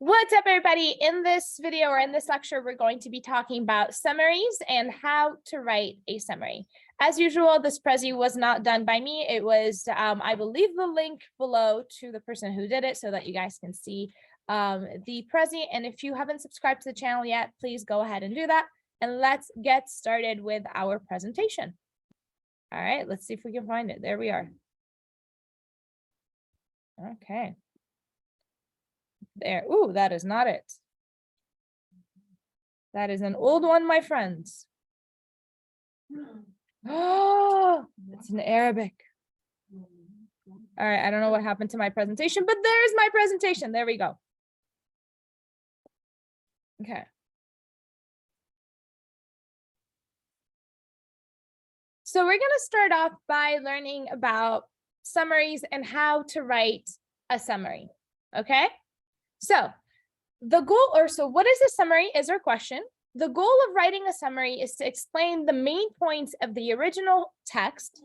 What's up, everybody? In this video or in this lecture, we're going to be talking about summaries and how to write a summary. As usual, this Prezi was not done by me. It was, I will leave the link below to the person who did it so that you guys can see the Prezi. And if you haven't subscribed to the channel yet, please go ahead and do that. And let's get started with our presentation. All right, let's see if we can find it. There we are. Okay. There. Ooh, that is not it. That is an old one, my friends. Oh, it's in Arabic. All right, I don't know what happened to my presentation, but there's my presentation. There we go. Okay. So we're going to start off by learning about summaries and how to write a summary. Okay. So the goal, what is a summary is our question. The goal of writing a summary is to explain the main points of the original text,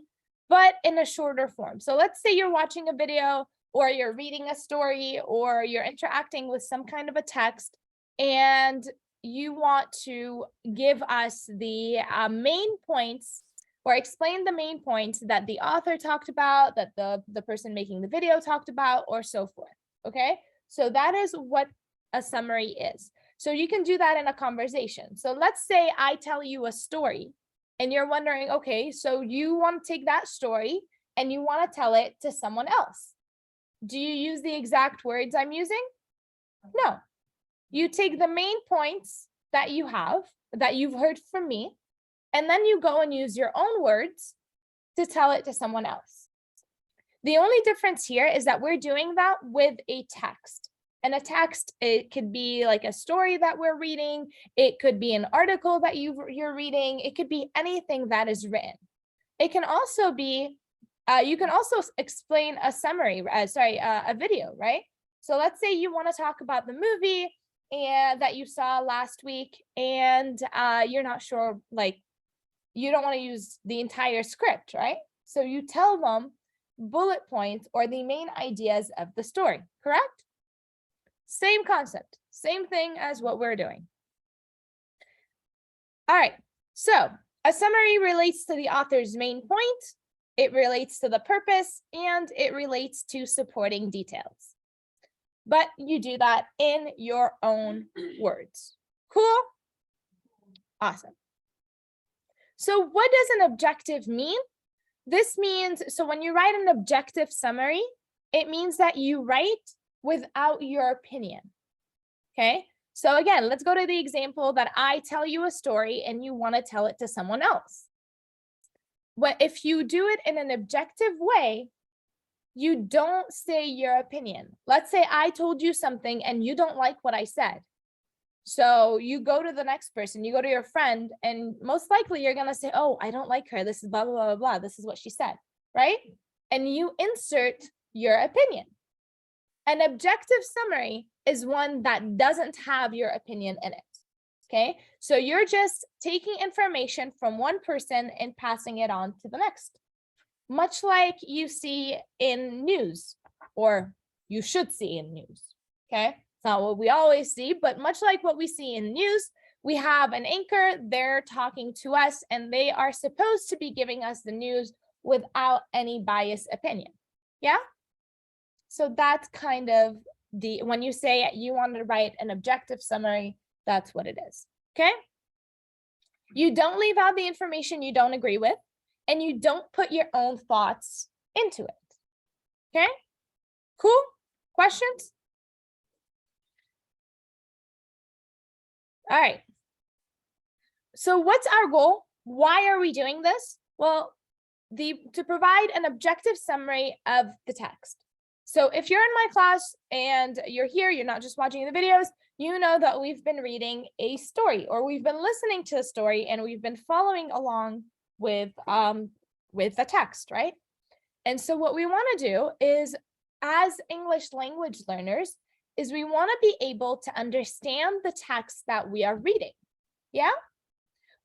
but in a shorter form. So let's say you're watching a video or you're reading a story or you're interacting with some kind of a text and you want to give us the main points or explain the main points that the author talked about, that the person making the video talked about, or so forth. Okay. So that is what a summary is. So you can do that in a conversation. So let's say I tell you a story and you're wondering, okay, so you want to take that story and you want to tell it to someone else. Do you use the exact words I'm using? No. You take the main points that you have, that you've heard from me, and then you go and use your own words to tell it to someone else. The only difference here is that we're doing that with a text. And a text, it could be like a story that we're reading. It could be an article that you're reading. It could be anything that is written. It can also be, you can also explain a summary, a video, right? So let's say you want to talk about the movie and that you saw last week and you're not sure, like, you don't want to use the entire script, right? So you tell them bullet points or the main ideas of the story, correct? Same concept, same thing as what we're doing. All right, so a summary relates to the author's main point, it relates to the purpose, and it relates to supporting details. But you do that in your own words. Cool? Awesome. So what does an objective mean? This means, so when you write an objective summary, it means that you write without your opinion, okay? So again, let's go to the example that I tell you a story and you want to tell it to someone else. But if you do it in an objective way, you don't say your opinion. Let's say I told you something and you don't like what I said. So you go to the next person, you go to your friend, and most likely you're going to say, oh, I don't like her. This is blah, blah, blah, blah. This is what she said, right? And you insert your opinion. An objective summary is one that doesn't have your opinion in it, okay? So you're just taking information from one person and passing it on to the next. Much like you see in news, or you should see in news, okay? It's not what we always see, but much like what we see in news, we have an anchor, they're talking to us, and they are supposed to be giving us the news without any biased opinion, yeah? So that's kind of when you say you want to write an objective summary, that's what it is, okay? You don't leave out the information you don't agree with, and you don't put your own thoughts into it, okay? Cool? Questions? All right. So what's our goal? Why are we doing this? Well, to provide an objective summary of the text. So if you're in my class and you're here, you're not just watching the videos, you know that we've been reading a story or we've been listening to a story and we've been following along with the text, right? And so what we want to do is, as English language learners, is we want to be able to understand the text that we are reading. Yeah?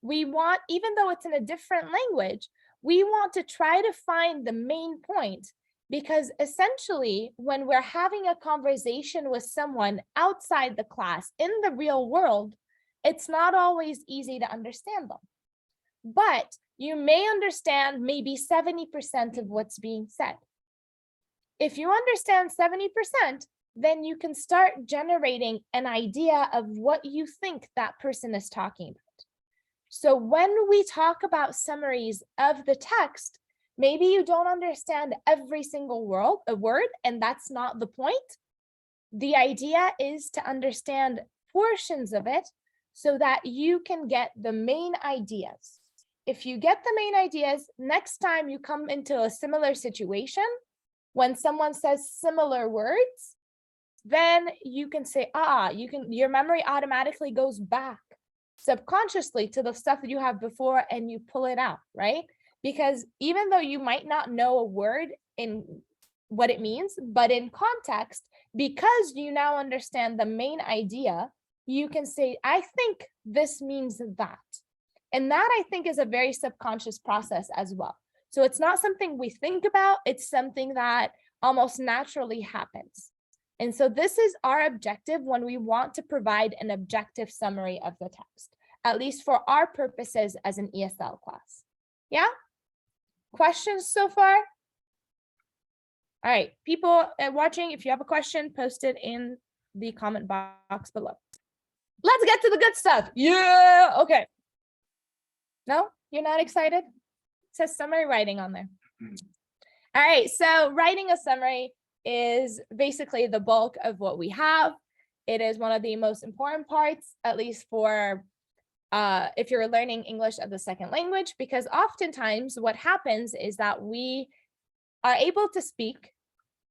We want, even though it's in a different language, we want to try to find the main point because essentially when we're having a conversation with someone outside the class in the real world, it's not always easy to understand them. But you may understand maybe 70% of what's being said. If you understand 70%, then you can start generating an idea of what you think that person is talking about. So when we talk about summaries of the text, maybe you don't understand every single word, and that's not the point. The idea is to understand portions of it so that you can get the main ideas. If you get the main ideas, next time you come into a similar situation, when someone says similar words, then you can say, your memory automatically goes back subconsciously to the stuff that you have before and you pull it out, right? Because even though you might not know a word in what it means, but in context, because you now understand the main idea, you can say, I think this means that. And that, I think, is a very subconscious process as well. So it's not something we think about, it's something that almost naturally happens. And so this is our objective when we want to provide an objective summary of the text, at least for our purposes as an ESL class. Yeah? Questions so far? All right, people watching, if you have a question, post it in the comment box below. Let's get to the good stuff. Yeah, okay. No, you're not excited? It says summary writing on there. All right, so writing a summary is basically the bulk of what we have. It is one of the most important parts, at least for if you're learning English as a second language, because oftentimes what happens is that we are able to speak,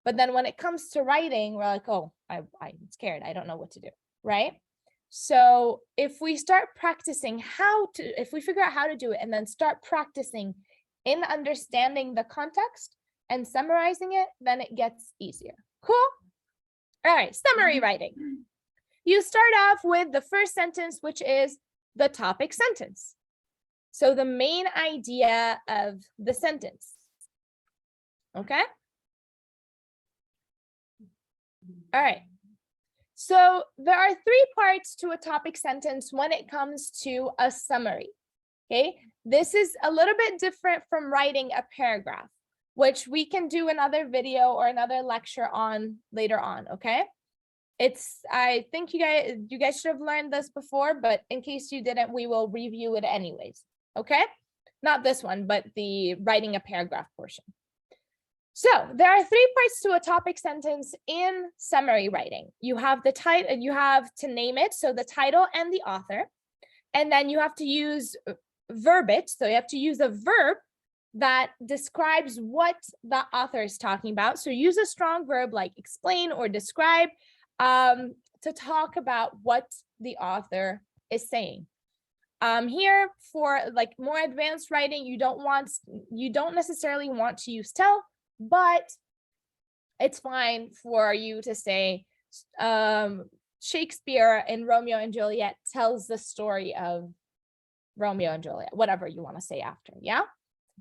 but then when it comes to writing, we're like, oh, I'm scared. I don't know what to do, right? So if we start practicing if we figure out how to do it and then start practicing in understanding the context and summarizing it, then it gets easier. Cool? All right, summary writing. You start off with the first sentence, which is the topic sentence. So the main idea of the sentence. Okay? All right. So there are 3 parts to a topic sentence when it comes to a summary. Okay? This is a little bit different from writing a paragraph, which we can do another video or another lecture on later on, okay? I think you guys should have learned this before, but in case you didn't, we will review it anyways, okay? Not this one, but the writing a paragraph portion. So there are 3 parts to a topic sentence in summary writing. You have the title, you have to name it, so the title and the author, and then you have to use verb it, so you have to use a verb that describes what the author is talking about. So use a strong verb like explain or describe to talk about what the author is saying. Here for like more advanced writing, you don't necessarily want to use tell, but it's fine for you to say Shakespeare in Romeo and Juliet tells the story of Romeo and Juliet, whatever you want to say after, yeah?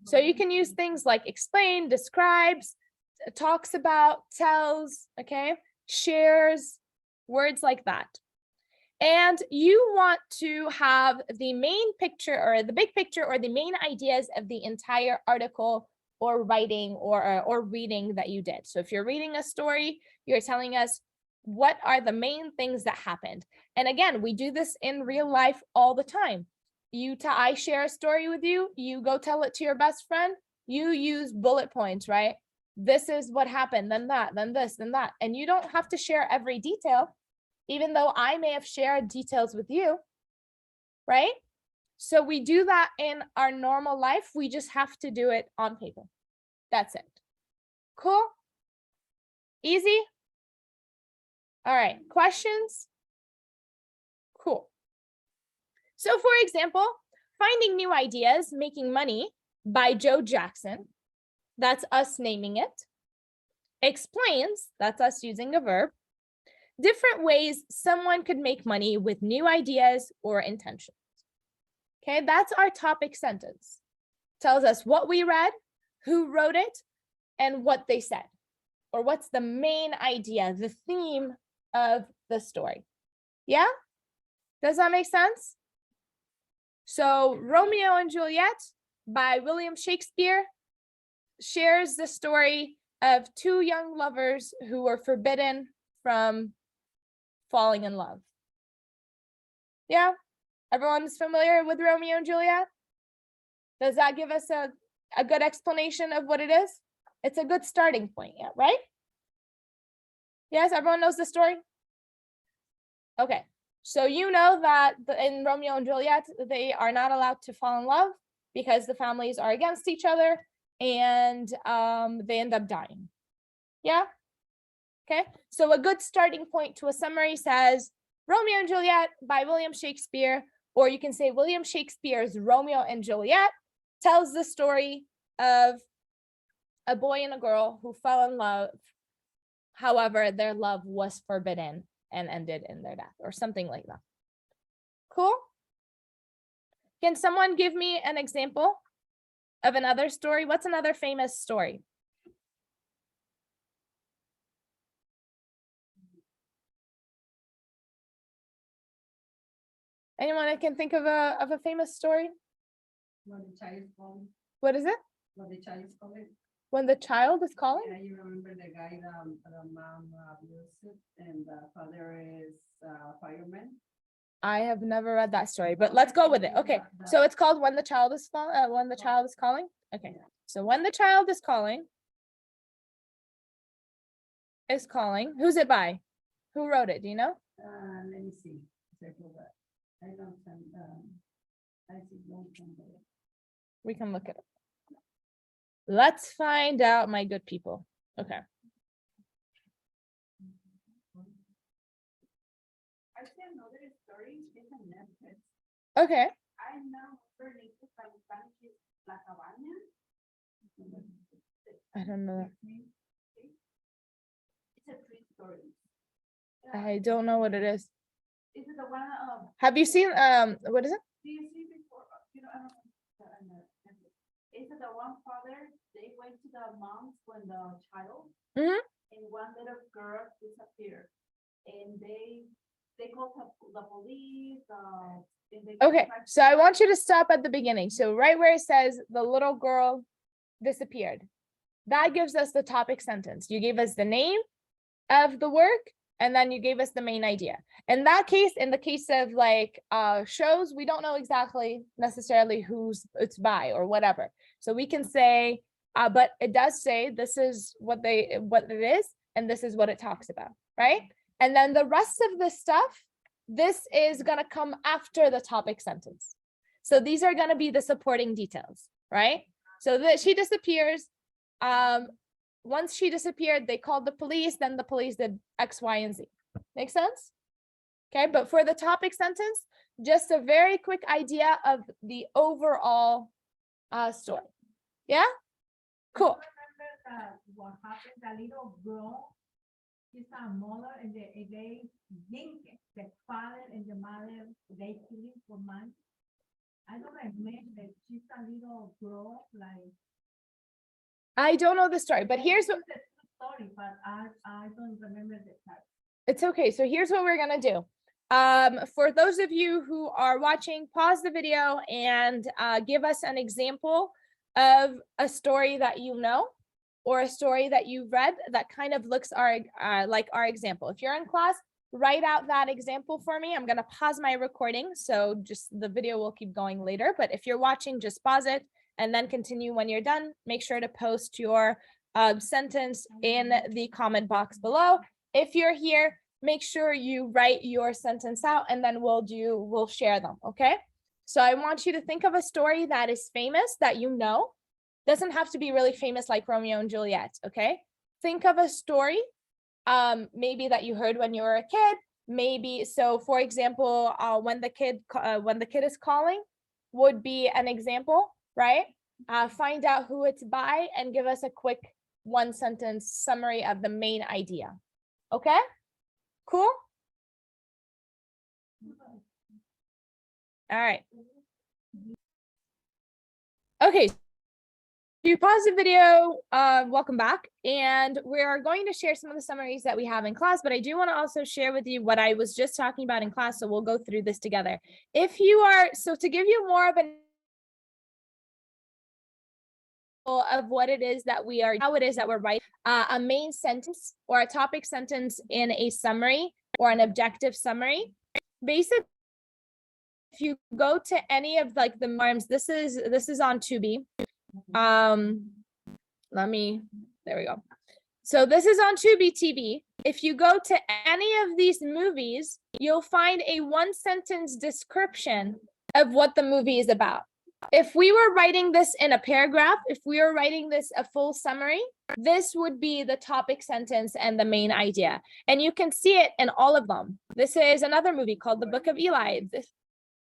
So you can use things like explain, describes, talks about, tells, okay, shares, words like that. And you want to have the main picture or the big picture or the main ideas of the entire article or writing or reading that you did. So if you're reading a story, you're telling us what are the main things that happened. And again, we do this in real life all the time. I share a story with you, you go tell it to your best friend, you use bullet points, right? This is what happened, then that, then this, then that. And you don't have to share every detail, even though I may have shared details with you, right? So we do that in our normal life. We just have to do it on paper. That's it. Cool? Easy? All right, questions? Cool. So for example, Finding New Ideas, Making Money by Joe Jackson, that's us naming it. Explains, that's us using a verb. Different ways someone could make money with new ideas or intentions. Okay, that's our topic sentence. Tells us what we read, who wrote it, and what they said, or what's the main idea, the theme of the story. Yeah? Does that make sense? So Romeo and Juliet by William Shakespeare shares the story of two young lovers who were forbidden from falling in love. Yeah? Everyone's familiar with Romeo and Juliet? Does that give us a good explanation of what it is? It's a good starting point, yeah, right? Yes, everyone knows the story? Okay, so you know that in Romeo and Juliet, they are not allowed to fall in love because the families are against each other and they end up dying. Yeah? Okay, so a good starting point to a summary says Romeo and Juliet by William Shakespeare, or you can say William Shakespeare's Romeo and Juliet tells the story of a boy and a girl who fell in love. However, their love was forbidden and ended in their death, or something like that. Cool? Can someone give me an example of another story? What's another famous story? Anyone that can think of a famous story? When the child is calling. What is it? When the child is calling. When the child is calling? Yeah, you remember the guy, the mom abused it, and the father is fireman. I have never read that story, but let's go with it. Okay, so it's called When the Child is When the Child is Calling. Okay, so When the Child is Calling. Who's it by? Who wrote it? Do you know? Let me see. I don't. I see long time ago. We can look it up. Let's find out, my good people. Okay. I see another story. It's a Netflix. Okay. I know her name is Spanish La Cabana. I don't know. It's a true story. I don't know what it is. Is it the one of? Have you seen what is it? Do you see before? You know, I don't know. Is it the one father? They went to the moms when the child Mhm. and one little girl disappeared, and they called the police. And they Okay, so I want you to stop at the beginning. So right where it says the little girl disappeared, that gives us the topic sentence. You gave us the name of the work, and then you gave us the main idea. In that case, in the case of like shows, we don't know exactly necessarily who's it's by or whatever. So we can say, but it does say this is what it is, and this is what it talks about, right? And then the rest of the stuff, this is gonna come after the topic sentence. So these are gonna be the supporting details, right? So that she disappears. Once she disappeared, they called the police, then the police did X, Y, and Z. Make sense? Okay, but for the topic sentence, just a very quick idea of the overall story. Yeah? Cool. Remember what happened? The little girl, she's a mother, and they think the father and the mother, they killing for money. I don't remember. She's a little girl, like. I don't know the story, but here's what. Story, but I don't remember the type. It's okay. So here's what we're gonna do. For those of you who are watching, pause the video and give us an example of a story that you know, or a story that you've read that kind of looks like our example. If you're in class, write out that example for me. I'm gonna pause my recording, so just the video will keep going later. But if you're watching, just pause it and then continue when you're done. Make sure to post your sentence in the comment box below. If you're here, make sure you write your sentence out, and then we'll share them, okay? So I want you to think of a story that is famous, that you know. Doesn't have to be really famous like Romeo and Juliet, okay? Think of a story, maybe that you heard when you were a kid, maybe. So for example, when the kid is calling would be an example, right? Find out who it's by and give us a quick one sentence summary of the main idea. Okay? Cool? All right. Okay. you pause the video, welcome back. And we're going to share some of the summaries that we have in class, but I do want to also share with you what I was just talking about in class. So we'll go through this together. If you are, so to give you more of an of what it is that we are, how it is that we're writing a main sentence or a topic sentence in a summary or an objective summary. Basically, if you go to any of like the norms, this is on Tubi. There we go. So this is on Tubi TV. If you go to any of these movies, you'll find a one sentence description of what the movie is about. If we were writing this in a paragraph, if we were writing this a full summary, this would be the topic sentence and the main idea. And you can see it in all of them. This is another movie called The Book of Eli.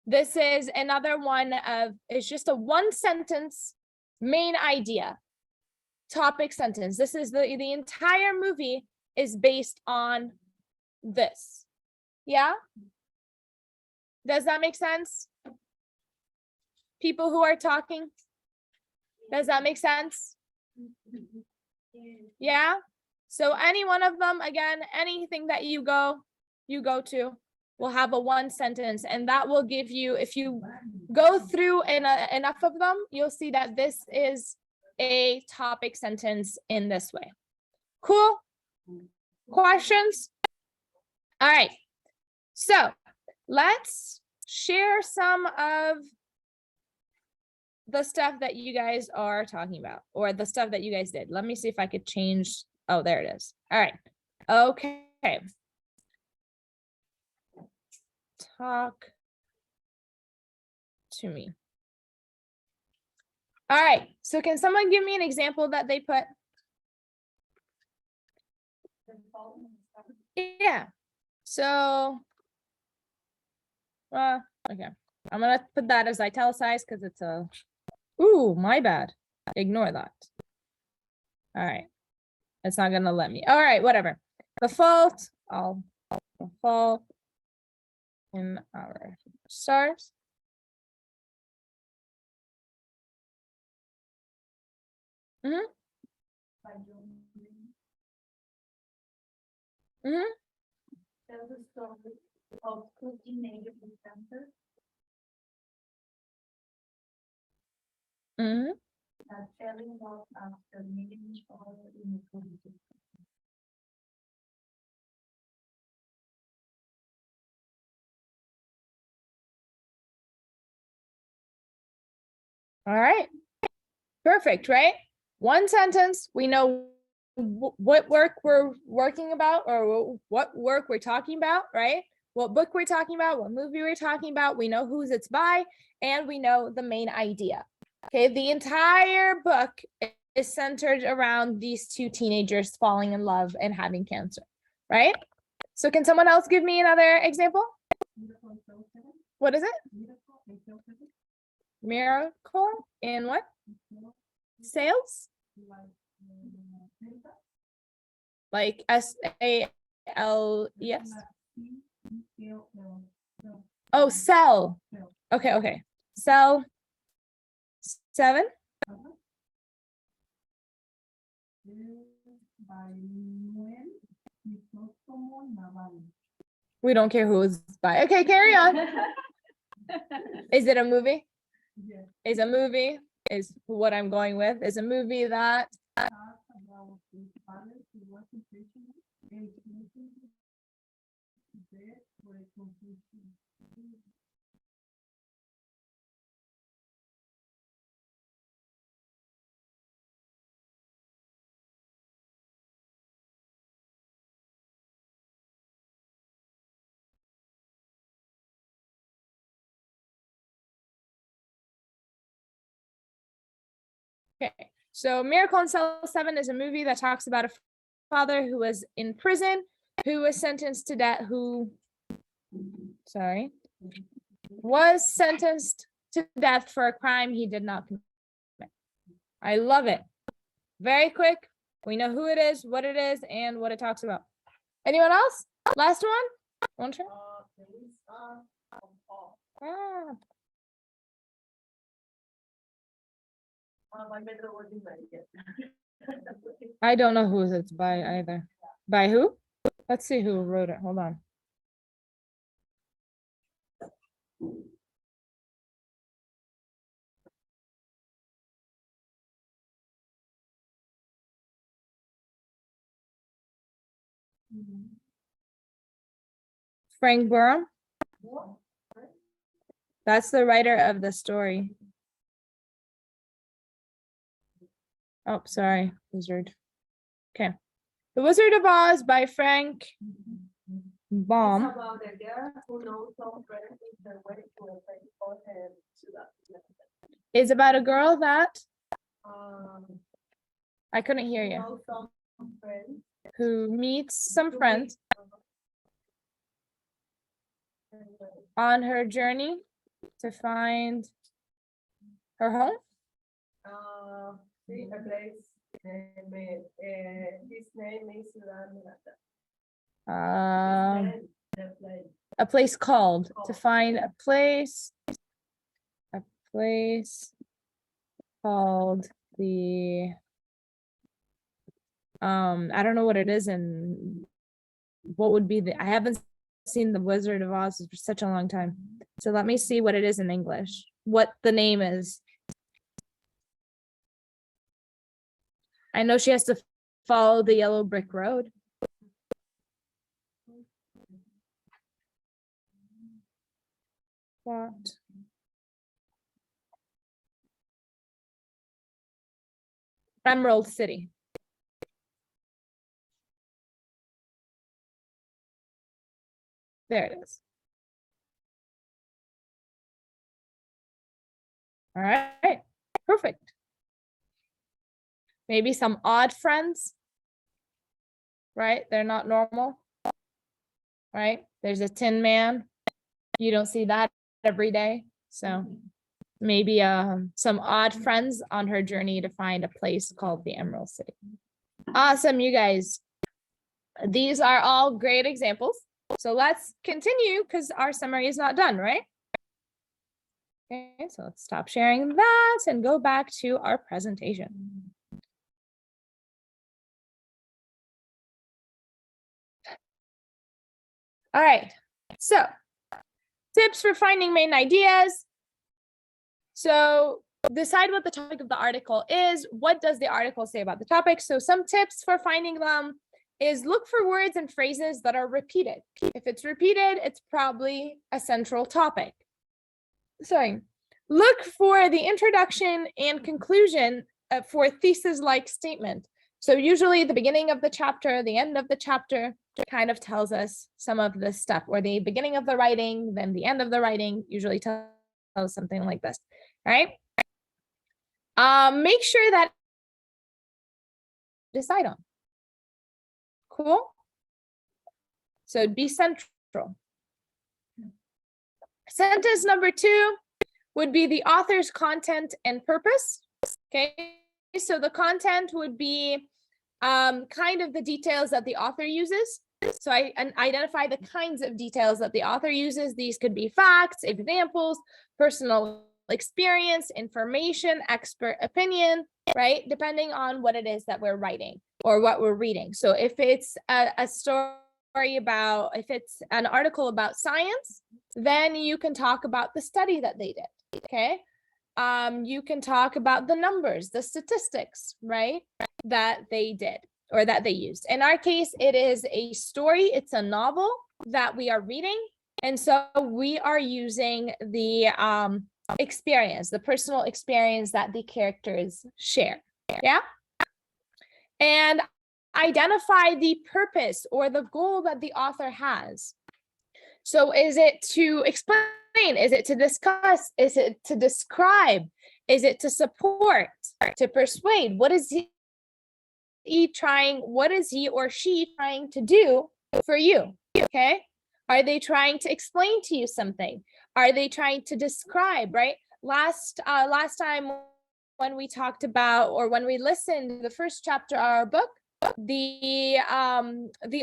This is another one of, it's just a one sentence main idea, topic sentence. This is the entire movie is based on this. Yeah? Does that make sense? People who are talking, does that make sense? Yeah? So any one of them, again, anything that you go to will have a one sentence, and that will give you, if you go through enough of them, you'll see that this is a topic sentence in this way. Cool? Questions? All right. So let's share some of the stuff that you guys are talking about, or the stuff that you guys did. Let me see if I could change. Oh, there it is. All right. Okay. Talk to me. All right. So can someone give me an example that they put? Yeah. So, okay. I'm gonna put that as italicized because it's a, ooh, my bad. Ignore that. All right. It's not gonna let me. All right, whatever. The fault, the fault in our stars. Mm-hmm. Mm-hmm. Tell the story of two teenagers in Kansas Mm-hmm. that fell in love after meeting each other in a movie. All right. Perfect, right? One sentence, we know what work we're working about, or what work we're talking about, right? What book we're talking about, what movie we're talking about, we know whose it's by, and we know the main idea. Okay, the entire book is centered around these two teenagers falling in love and having cancer, right? So can someone else give me another example? What is it? Miracle in what? Sales? Like S-A-L-E-S? Oh, sell. Okay. Sell 7? We don't care who is by. Okay, carry on. Is it a movie? Yes. Is a movie, is what I'm going with, is a movie that okay. So Miracle on Cell 7 is a movie that talks about a father who was in prison, who was sentenced to death, was sentenced to death for a crime he did not commit. I love it. Very quick. We know who it is, what it is, and what it talks about. Anyone else? Last one? One try? I don't know who it's by either. By who? Let's see who wrote it. Hold on. Frank Burham. That's the writer of the story. Oh, sorry, Wizard. Okay. The Wizard of Oz by Frank Baum About a girl who knows some friends in her way to a place called is about a girl that I I couldn't hear you. know some friends. Who meets some friends on her journey to find her home. See a place. His name is Ciudad Miranda. The place. A place called to find a place called the I don't know what it is and what would be I haven't seen the Wizard of Oz for such a long time, so let me see what it is in English, what the name is. I know she has to follow the yellow brick road. What? Emerald City. There it is. All right, perfect. Maybe some odd friends, right? They're not normal, right? There's a Tin Man. You don't see that every day. So maybe some odd friends on her journey to find a place called the Emerald City. Awesome, you guys. These are all great examples. So let's continue because our summary is not done, right? Okay, so let's stop sharing that and go back to our presentation. All right, so tips for finding main ideas. So decide what the topic of the article is. What does the article say about the topic? So some tips for finding them is look for words and phrases that are repeated. If it's repeated, it's probably a central topic. Sorry. Look for the introduction and conclusion for thesis-like statement. So usually the beginning of the chapter, the end of the chapter kind of tells us some of this stuff, or the beginning of the writing, then the end of the writing usually tells something like this, right? Make sure that decide on. Cool. So be central. Sentence number 2 would be the author's content and purpose. Okay, so the content would be kind of the details that the author uses. So I identify the kinds of details that the author uses. These could be facts, examples, personal experience, information, expert opinion, right? Depending on what it is that we're writing or what we're reading. So if it's a story about, if it's an article about science, then you can talk about the study that they did, okay? You can talk about the numbers, the statistics, right? That they did or that they used. In our case, it is a story. It's a novel that we are reading. And so we are using the experience, the personal experience that the characters share. Yeah. And identify the purpose or the goal that the author has. So is it to explain? Is it to discuss? Is it to describe? Is it to support? To persuade? What is what is he or she trying to do for you? Okay. Are they trying to explain to you something? Are they trying to describe, right? Last time when we talked about, or when we listened to the first chapter of our book, the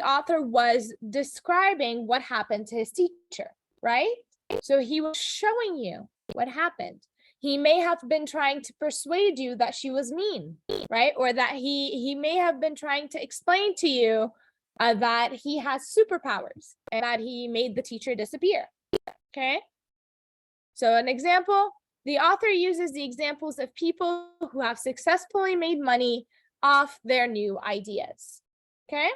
author was describing what happened to his teacher, right? So he was showing you what happened. He may have been trying to persuade you that she was mean, right? Or that he may have been trying to explain to you that he has superpowers and that he made the teacher disappear. Okay. So an example, the author uses the examples of people who have successfully made money off their new ideas. Okay.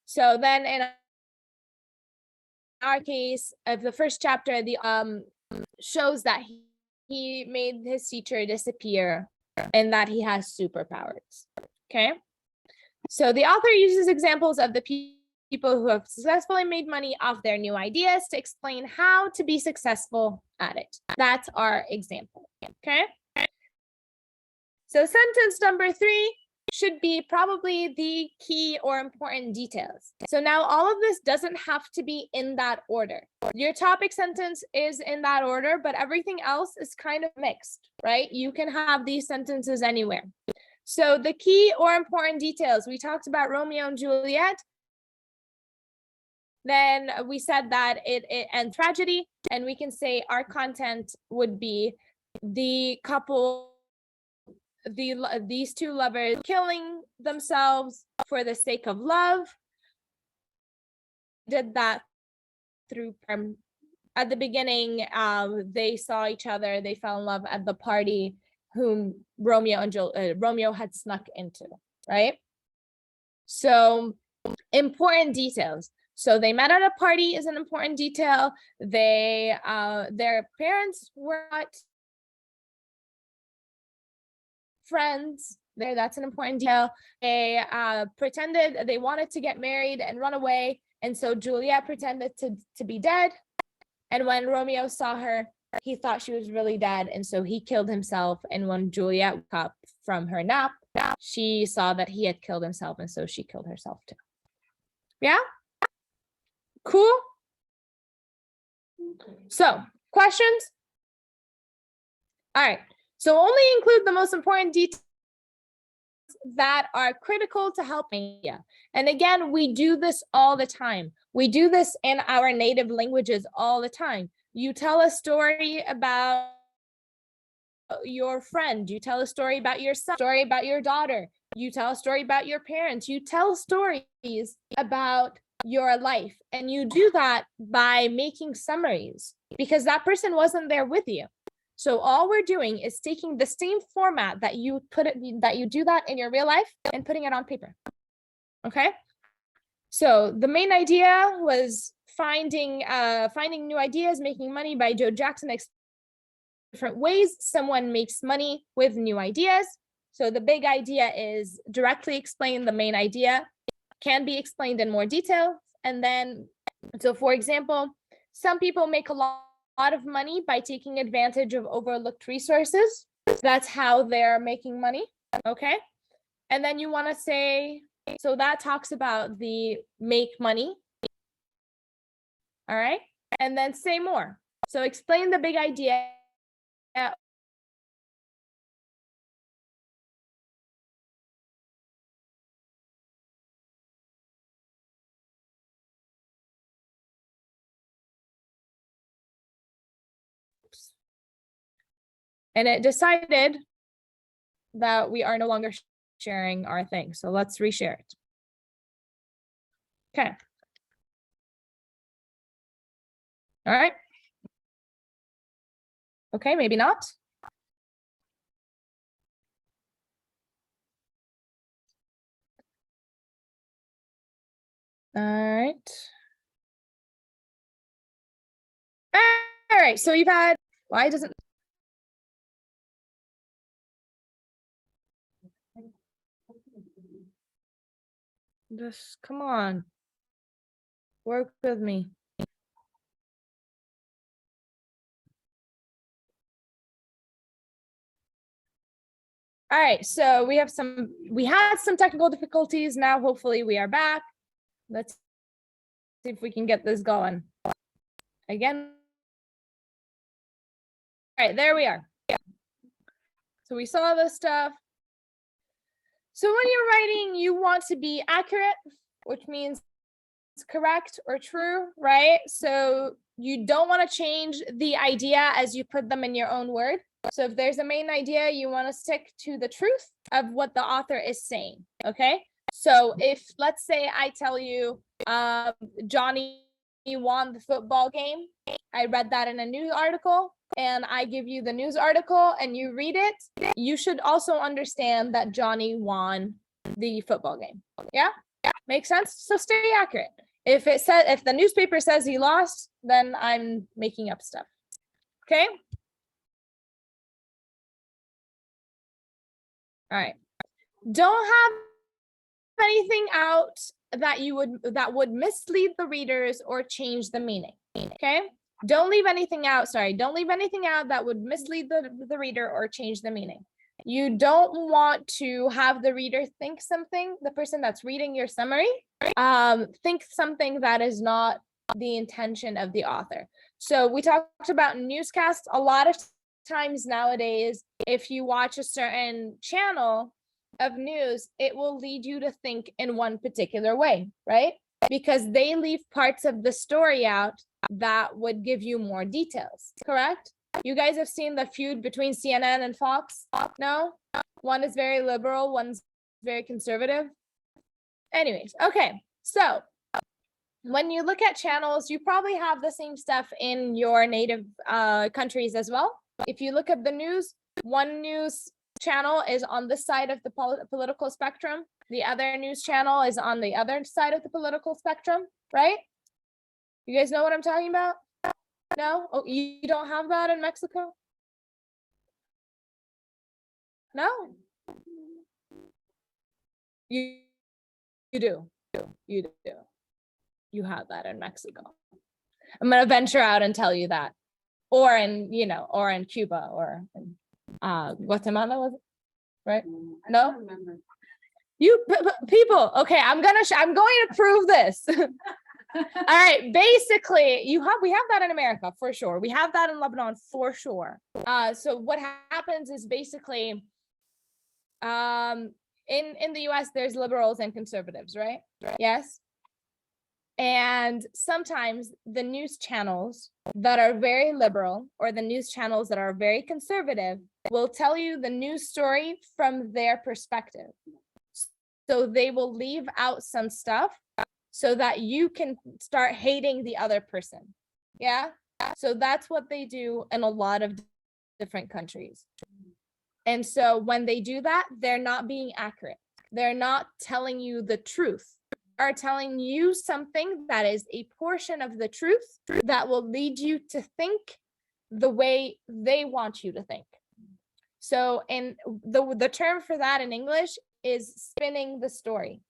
So then in our case of the first chapter, the shows that he made his teacher disappear and that he has superpowers. Okay. So the author uses examples of the people who have successfully made money off their new ideas to explain how to be successful at it. That's our example. Okay. So sentence number 3 should be probably the key or important details. So now all of this doesn't have to be in that order. Your topic sentence is in that order, but everything else is kind of mixed, right? You can have these sentences anywhere. So the key or important details, we talked about Romeo and Juliet. Then we said that it and tragedy, and we can say our content would be the couple, these two lovers killing themselves for the sake of love. Did that through at the beginning, they saw each other, they fell in love at the party whom Romeo had snuck into, right? So important details. So they met at a party is an important detail. They their parents were not friends. That's an important detail. They pretended they wanted to get married and run away, and so Juliet pretended to be dead. And when Romeo saw her, he thought she was really dead, and so he killed himself. And when Juliet woke up from her nap, she saw that he had killed himself, and so she killed herself too. Yeah? Cool? So, questions? All right. So only include the most important details that are critical to help media. And again, we do this all the time. We do this in our native languages all the time. You tell a story about your friend, you tell a story about your son, story about your daughter, you tell a story about your parents, you tell stories about your life. And you do that by making summaries because that person wasn't there with you. So all we're doing is taking the same format that you do that in your real life and putting it on paper. Okay. So the main idea was finding new ideas, making money by Joe Jackson. Different ways someone makes money with new ideas. So the big idea is directly explain the main idea, can be explained in more detail. And then, so for example, some people make a lot of money by taking advantage of overlooked resources. That's how they're making money. Okay. And then you want to say, so that talks about the make money. All right. And then say more. So explain the big idea. And it decided that we are no longer sharing our thing. So let's reshare it. Okay. All right. Okay, maybe not. All right. All right, so you've had, why doesn't, just come on, work with me. All right, so we had some technical difficulties. Now, hopefully we are back. Let's see if we can get this going. Again. All right, there we are. So we saw this stuff. So when you're writing, you want to be accurate, which means correct or true, right? So you don't want to change the idea as you put them in your own word. So if there's a main idea, you want to stick to the truth of what the author is saying. Okay. So if, let's say I tell you, Johnny won the football game, I read that in a news article, and I give you the news article and you read it, you should also understand that Johnny won the football game. Yeah. Makes sense. So stay accurate. If the newspaper says he lost, then I'm making up stuff. Okay. All right. Don't have anything out that would mislead the readers or change the meaning. Okay. Don't leave anything out. Sorry. Don't leave anything out that would mislead the reader or change the meaning. You don't want to have the reader think something, the person that's reading your summary, think something that is not the intention of the author. So we talked about newscasts. A lot of times nowadays, if you watch a certain channel of news, it will lead you to think in one particular way, right? Because they leave parts of the story out that would give you more details, correct? You guys have seen the feud between CNN and Fox? No? One is very liberal, one's very conservative. Anyways, okay. So when you look at channels, you probably have the same stuff in your native countries as well. If you look at the news, one news channel is on this side of the political spectrum. The other news channel is on the other side of the political spectrum, right? You guys know what I'm talking about? No? Oh, you don't have that in Mexico? No? You do. You do. You have that in Mexico. I'm going to venture out and tell you that. Or in, or in Cuba or in Guatemala, was it? Right? No? You people, okay, I'm going to prove this. All right, basically, we have that in America for sure. We have that in Lebanon for sure. So what happens is basically, in the US, there's liberals and conservatives, right? Yes. And sometimes the news channels that are very liberal or the news channels that are very conservative will tell you the news story from their perspective. So they will leave out some stuff so that you can start hating the other person. Yeah. So that's what they do in a lot of different countries. And so when they do that, they're not being accurate. They're not telling you the truth, are telling you something that is a portion of the truth that will lead you to think the way they want you to think. So, and the term for that in English is spinning the story.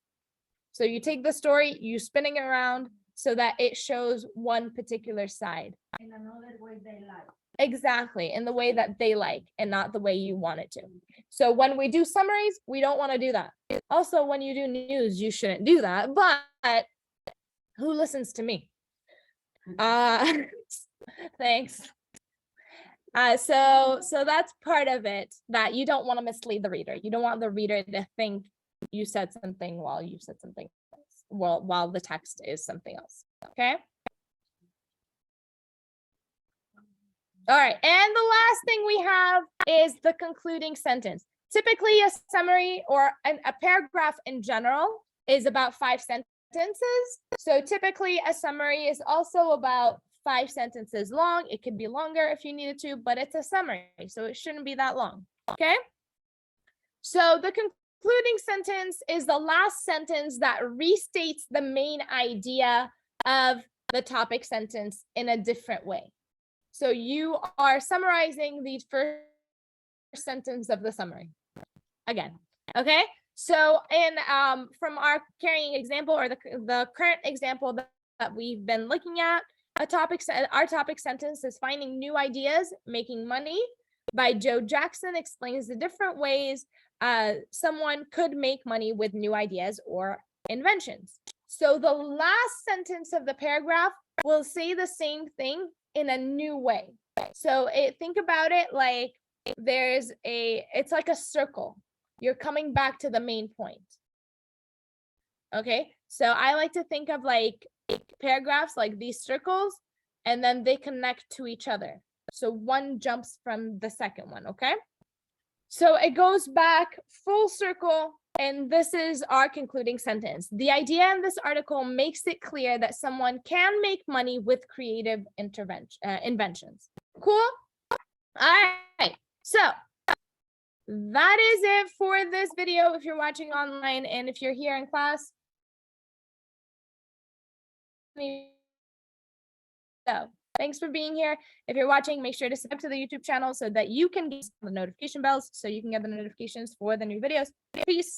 So you take the story, you spinning it around so that it shows one particular side. In another way they like. Exactly, in the way that they like and not the way you want it to. So when we do summaries, we don't want to do that. Also, when you do news, you shouldn't do that, but who listens to me? Thanks. So that's part of it, that you don't want to mislead the reader. You don't want the reader to think you said something while you said something else, while the text is something else. Okay. All right, and the last thing we have is the concluding sentence. Typically, a summary or a paragraph in general is about 5 sentences. So typically, a summary is also about 5 sentences long. It could be longer if you needed to, but it's a summary, so it shouldn't be that long. Okay. So the concluding sentence is the last sentence that restates the main idea of the topic sentence in a different way. So you are summarizing the first sentence of the summary again. Okay. So from our carrying example, or the current example that we've been looking at, our topic sentence is finding new ideas, making money by Joe Jackson explains the different ways someone could make money with new ideas or inventions. So the last sentence of the paragraph will say the same thing in a new way. So think about it like it's like a circle. You're coming back to the main point. Okay, so I like to think of like paragraphs like these circles, and then they connect to each other. So one jumps from the second one, okay? So it goes back full circle, and this is our concluding sentence. The idea in this article makes it clear that someone can make money with creative inventions. Cool? All right. So that is it for this video if you're watching online, and if you're here in class. So thanks for being here. If you're watching, make sure to subscribe to the YouTube channel so that you can get the notification bells so you can get the notifications for the new videos. Peace.